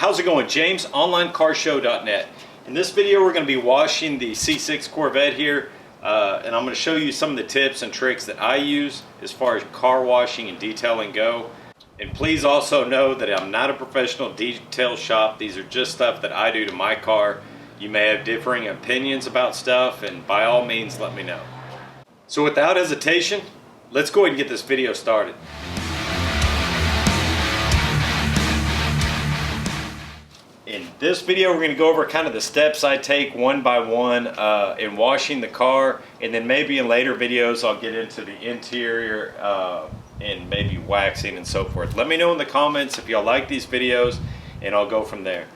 How's it going? James, OnlineCarShow.net. In this video we're going to be washing the C6 Corvette here, and I'm going to show you some of the tips and tricks that I use as far as car washing and detailing go. And please also know that I'm not a professional detail shop. These are just stuff that I do to my car. You may have differing opinions about stuff, and by all means let me know. So without hesitation, let's go ahead and get this video started. In this video we're going to go over kind of the steps I take one by one in washing the car, and then maybe in later videos I'll get into the interior and maybe waxing and so forth. Let me know in the comments if y'all like these videos and I'll go from there.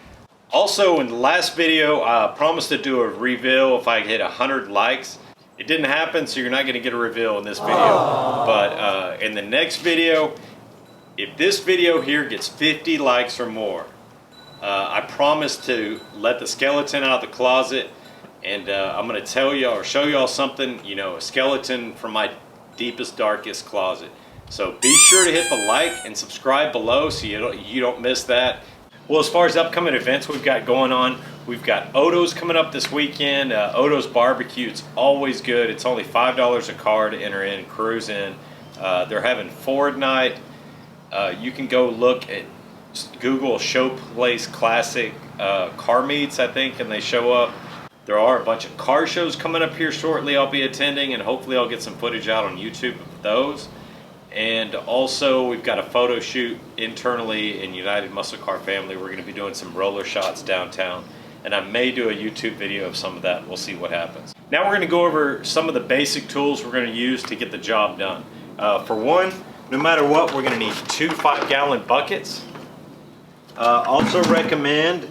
Also, in the last video I promised to do a reveal if I hit 100 likes. It didn't happen, so you're not going to get a reveal in this video. But in the next video, if this video here gets 50 likes or more, I promise to let the skeleton out of the closet, and I'm going to tell y'all or show y'all something, you know, a skeleton from my deepest, darkest closet. So be sure to hit the like and subscribe below so you don't miss that. Well, as far as upcoming events we've got going on, we've got Odo's coming up this weekend. Odo's barbecue, it's always good. It's only $5 a car to enter in, cruise in. They're having Ford night. You can go look at Google Showplace Classic car meets, I think, and they show up. There are a bunch of car shows coming up here shortly I'll be attending, and hopefully I'll get some footage out on YouTube of those. And also we've got a photo shoot internally in United Muscle Car Family. We're going to be doing some roller shots downtown, and I may do a YouTube video of some of that. We'll see what happens. Now we're going to go over some of the basic tools we're going to use to get the job done. For one, no matter what, we're going to need 2 5-gallon buckets. Also recommend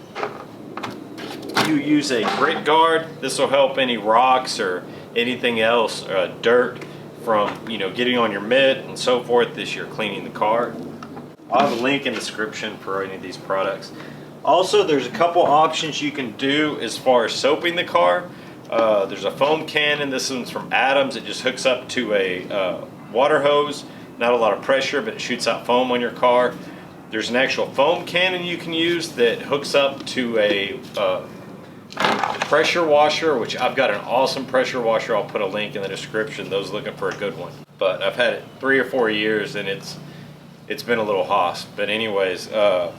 you use a grit guard. This will help any rocks or anything else, dirt, from getting on your mitt and so forth as you're cleaning the car. I'll have a link in the description for any of these products. Also, there's a couple options you can do as far as soaping the car. There's a foam cannon. This one's from Adams. It just hooks up to a water hose. Not a lot of pressure, but it shoots out foam on your car. There's an actual foam cannon you can use that hooks up to a pressure washer, which I've got an awesome pressure washer. I'll put a link in the description, those looking for a good one. But I've had it 3 or 4 years and it's been a little hoss. But anyways, you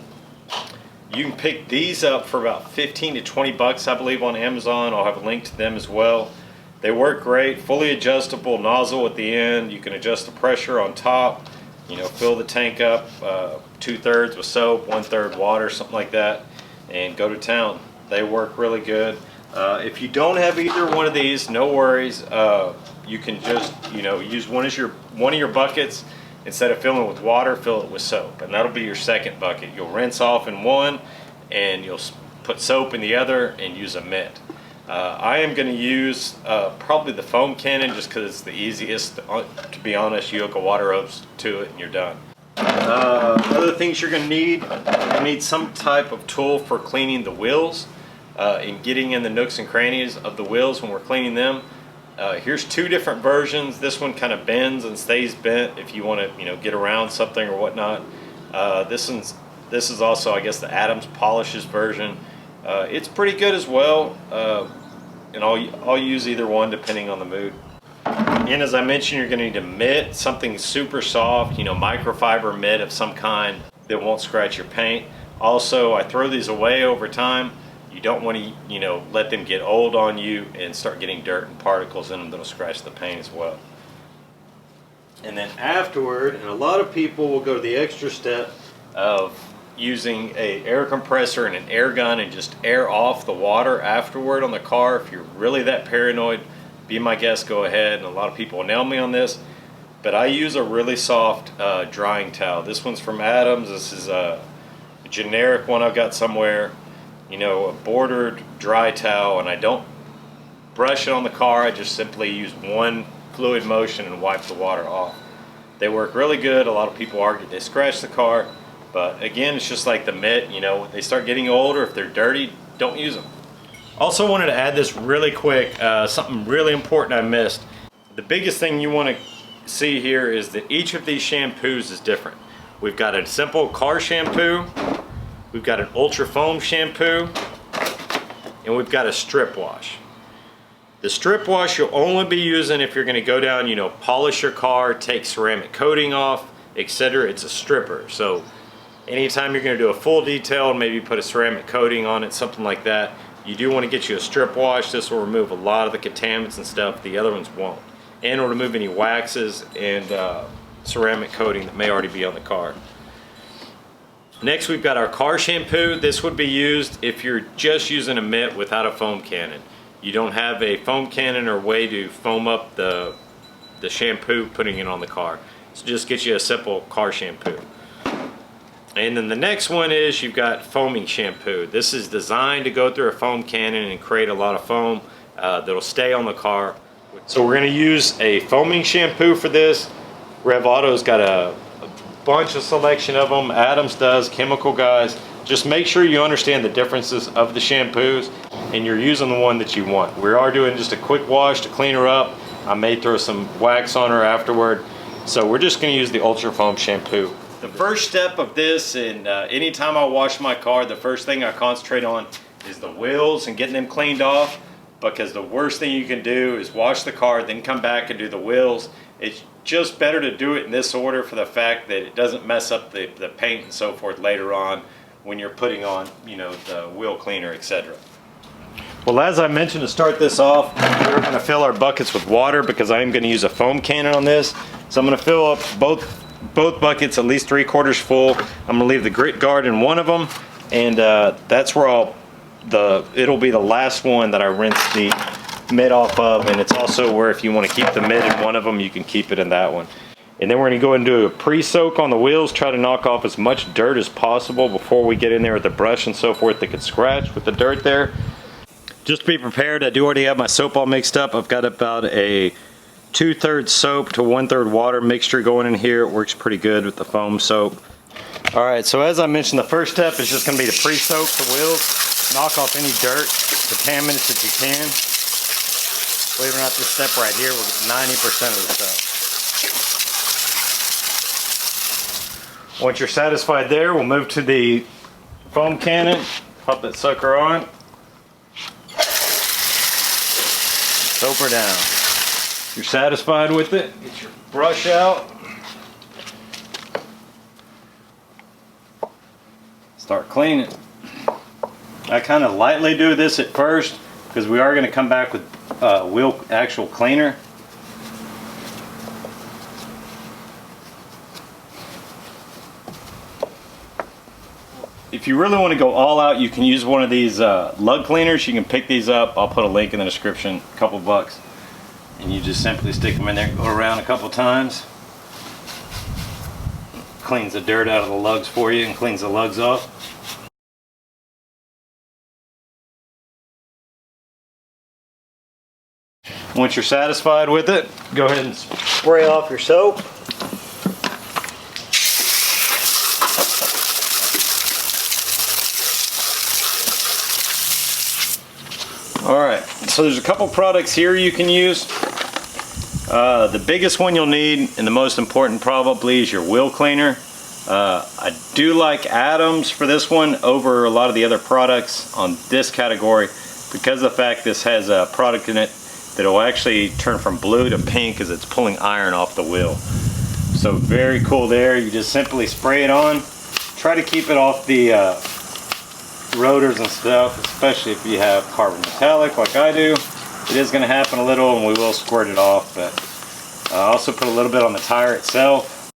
can pick these up for about 15 to 20 bucks, I believe, on Amazon. I'll have a link to them as well. They work great, fully adjustable nozzle at the end. You can adjust the pressure on top, fill the tank up 2/3 with soap, 1/3 water, something like that, and go to town. They work really good. If you don't have either one of these, no worries. You can just use one of your buckets. Instead of filling it with water, fill it with soap, and that'll be your second bucket. You'll rinse off in one, and you'll put soap in the other, and use a mitt. I am going to use probably the foam cannon just because it's the easiest. To be honest, you hook a water hose to it and you're done. Other things you're going to need some type of tool for cleaning the wheels and getting in the nooks and crannies of the wheels when we're cleaning them. Here's 2 different versions. This one kind of bends and stays bent if you want to get around something or whatnot. This is also, I guess, the Adams Polishes version. It's pretty good as well, and I'll use either one depending on the mood. And as I mentioned, you're going to need a mitt, something super soft, microfiber mitt of some kind that won't scratch your paint. Also, I throw these away over time. You don't want to, let them get old on you and start getting dirt and particles in them that'll scratch the paint as well. And then afterward, and a lot of people will go to the extra step of using an air compressor and an air gun and just air off the water afterward on the car. If you're really that paranoid, be my guest, go ahead. And a lot of people will nail me on this, but I use a really soft drying towel. This one's from Adams. This is a generic one I've got somewhere, a bordered dry towel, and I don't brush it on the car. I just simply use one fluid motion and wipe the water off. They work really good. A lot of people argue they scratch the car. But again, it's just like the mitt, when they start getting older, if they're dirty, don't use them. Also wanted to add this really quick, something really important I missed. The biggest thing you want to see here is that each of these shampoos is different. We've got a simple car shampoo, we've got an ultra foam shampoo, and we've got a strip wash. The strip wash you'll only be using if you're going to go down, you know, polish your car, take ceramic coating off, etc. It's a stripper. So anytime you're going to do a full detail and maybe put a ceramic coating on it, something like that, you do want to get you a strip wash. This will remove a lot of the contaminants and stuff the other ones won't. And will remove any waxes and ceramic coating that may already be on the car. Next, we've got our car shampoo. This would be used if you're just using a mitt without a foam cannon. You don't have a foam cannon or way to foam up the shampoo, putting it on the car. So just get you a simple car shampoo. And then the next one is you've got foaming shampoo. This is designed to go through a foam cannon and create a lot of foam that'll stay on the car. So we're going to use a foaming shampoo for this. Rev Auto's got a bunch of selection of them. Adams does, Chemical Guys. Just make sure you understand the differences of the shampoos and you're using the one that you want. We are doing just a quick wash to clean her up. I may throw some wax on her afterward. So we're just going to use the Ultra Foam shampoo. The first step of this, and anytime I wash my car, the first thing I concentrate on is the wheels and getting them cleaned off, because the worst thing you can do is wash the car, then come back and do the wheels. It's just better to do it in this order for the fact that it doesn't mess up the paint and so forth later on when you're putting on, you know, the wheel cleaner, etc. Well, as I mentioned to start this off, we're going to fill our buckets with water because I am going to use a foam cannon on this. So I'm going to fill up both buckets at least 3/4 full. I'm going to leave the grit guard in one of them, and that's where it'll be the last one that I rinse the mitt off of, and it's also where if you want to keep the mitt in one of them, you can keep it in that one. And then we're going to go and do a pre-soak on the wheels, try to knock off as much dirt as possible before we get in there with the brush and so forth that could scratch with the dirt there. Just be prepared, I do already have my soap all mixed up. I've got about a 2/3 soap to 1/3 water mixture going in here. It works pretty good with the foam soap. Alright, so as I mentioned, the first step is just going to be to pre-soak the wheels, knock off any dirt, contaminants that you can. Believe it or not, this step right here will get 90% of the stuff. Once you're satisfied there, we'll move to the foam cannon, pop that sucker on, soap her down. If you're satisfied with it, get your brush out, start cleaning. I kind of lightly do this at first because we are going to come back with wheel actual cleaner. If you really want to go all out, you can use one of these Lug Cleaners. You can pick these up. I'll put a link in the description, a couple bucks. And you just simply stick them in there, go around a couple times. Cleans the dirt out of the lugs for you and cleans the lugs off. Once you're satisfied with it, go ahead and spray off your soap. Alright, so there's a couple products here you can use. The biggest one you'll need, and the most important probably, is your wheel cleaner. I do like Adams for this one over a lot of the other products on this category because of the fact this has a product in it that will actually turn from blue to pink as it's pulling iron off the wheel. So very cool there. You just simply spray it on. Try to keep it off the rotors and stuff, especially if you have carbon metallic like I do. It is going to happen a little and we will squirt it off, but I also put a little bit on the tire itself.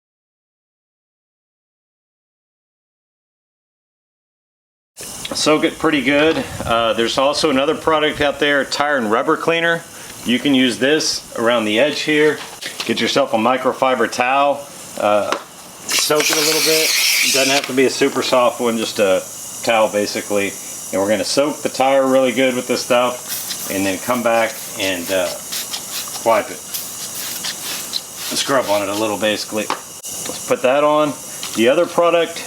Soak it pretty good. There's also another product out there, tire and rubber cleaner. You can use this around the edge here. Get yourself a microfiber towel, soak it a little bit. It doesn't have to be a super soft one, just a towel basically. And we're going to soak the tire really good with this stuff and then come back and wipe it. Scrub on it a little basically. Let's put that on. The other product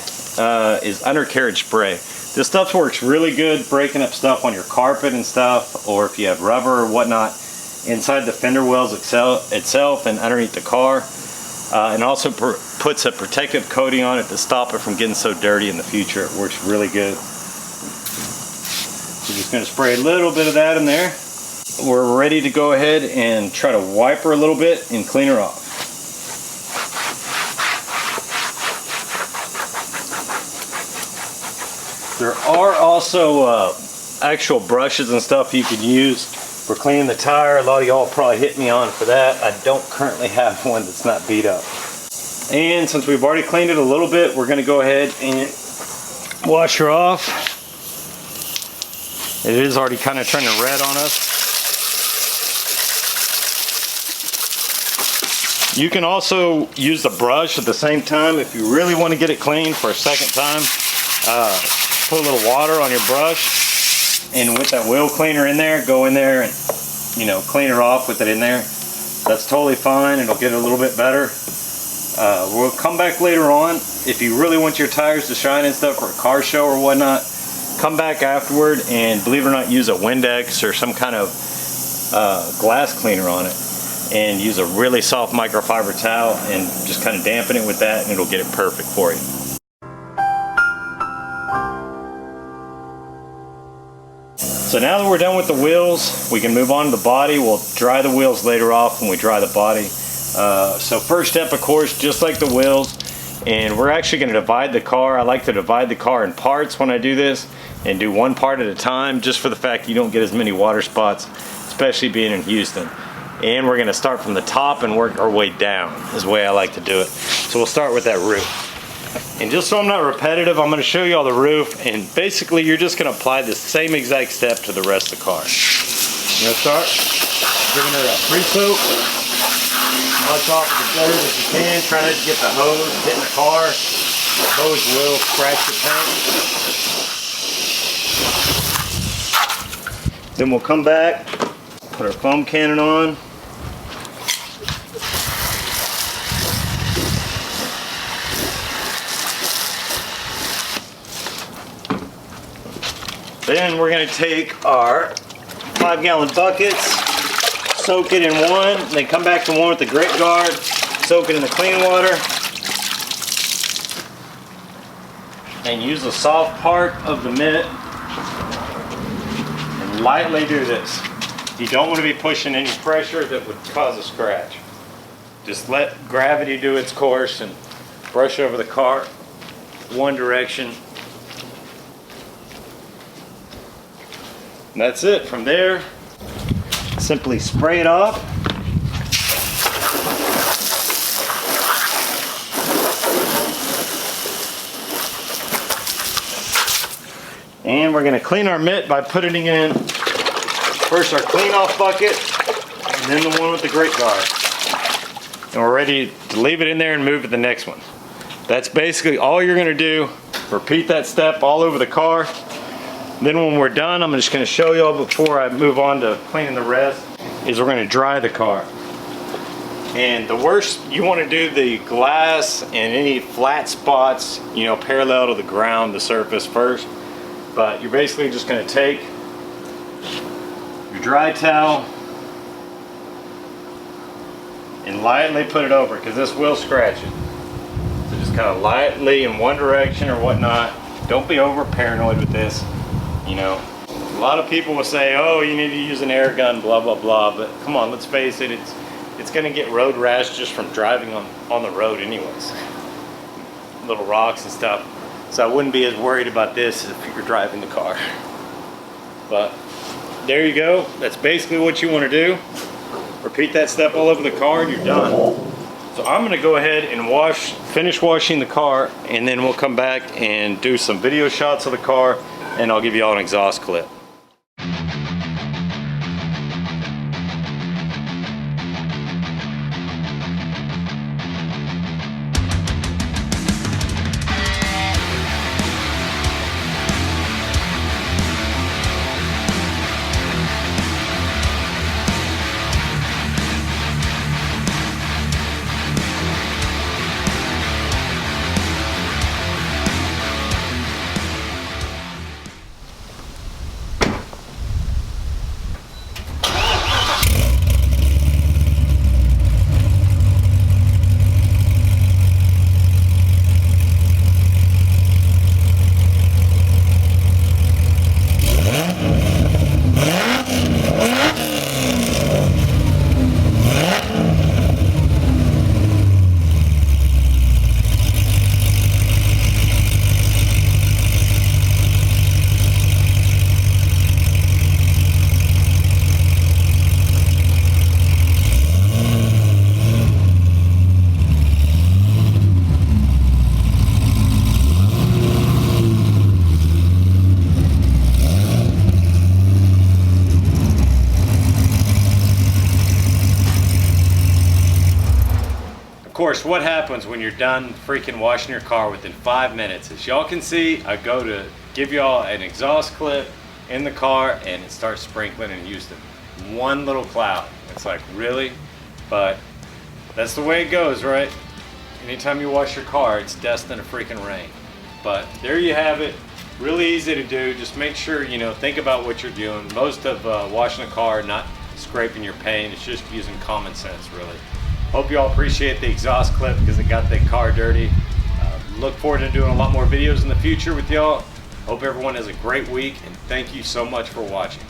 is Undercarriage Spray. This stuff works really good breaking up stuff on your carpet and stuff, or if you have rubber or whatnot inside the fender wells itself and underneath the car. and also puts a protective coating on it to stop it from getting so dirty in the future. It works really good. We're just going to spray a little bit of that in there. We're ready to go ahead and try to wipe her a little bit and clean her off. There are also actual brushes and stuff you can use for cleaning the tire. A lot of y'all probably hit me on for that. I don't currently have one that's not beat up. And since we've already cleaned it a little bit, we're going to go ahead and wash her off. It is already kind of turning red on us. You can also use the brush at the same time if you really want to get it clean for a second time. Put a little water on your brush, and with that wheel cleaner in there, go in there and, you know, clean her off with it in there. That's totally fine. It'll get it a little bit better. We'll come back later on. If you really want your tires to shine and stuff for a car show or whatnot, come back afterward and, believe it or not, use a Windex or some kind of glass cleaner on it, and use a really soft microfiber towel and just kind of dampen it with that, and it'll get it perfect for you. So now that we're done with the wheels, we can move on to the body. We'll dry the wheels later off when we dry the body. So first step, of course, just like the wheels, and we're actually going to divide the car. I like to divide the car in parts when I do this and do one part at a time, just for the fact you don't get as many water spots, especially being in Houston. And we're going to start from the top and work our way down, is the way I like to do it. So we'll start with that roof. And just so I'm not repetitive, I'm going to show you all the roof, and basically you're just going to apply the same exact step to the rest of the car. You're going to start giving her a pre-soak, much off as better as you can. Try not to get the hose hitting the car. The hose will scratch the paint. Then we'll come back, put our foam cannon on. Then we're going to take our 5-gallon buckets, soak it in one, then come back to one with the grit guard, soak it in the clean water, and use the soft part of the mitt and lightly do this. You don't want to be pushing any pressure that would cause a scratch. Just let gravity do its course and brush over the car one direction. And that's it. From there, simply spray it off. And we're going to clean our mitt by putting in first our clean off bucket and then the one with the grit guard. And we're ready to leave it in there and move to the next one. That's basically all you're going to do. Repeat that step all over the car. Then when we're done, I'm just going to show y'all before I move on to cleaning the rest, is we're going to dry the car. And the worst, you want to do the glass and any flat spots, you know, parallel to the ground, the surface first. But you're basically just going to take your dry towel and lightly put it over, because this will scratch it. So just kind of lightly in one direction or whatnot. Don't be over paranoid with this. You know, a lot of people will say, oh, you need to use an air gun, blah, blah, blah. But come on, let's face it, it's going to get road rash just from driving on the road anyways. Little rocks and stuff. So I wouldn't be as worried about this if you're driving the car. But there you go. That's basically what you want to do. Repeat that step all over the car and you're done. So I'm going to go ahead and finish washing the car, and then we'll come back and do some video shots of the car, and I'll give you all an exhaust clip. course, what happens when you're done freaking washing your car within 5 minutes? As y'all can see, I go to give y'all an exhaust clip in the car and it starts sprinkling in Houston. One little cloud. It's like, really? But that's the way it goes, right? Anytime you wash your car, it's destined to freaking rain. But there you have it. Really easy to do. Just make sure, you know, think about what you're doing. Most of washing a car, not scraping your paint, it's just using common sense, really. Hope you all appreciate the exhaust clip because it got the car dirty. Look forward to doing a lot more videos in the future with y'all. Hope everyone has a great week, and thank you so much for watching.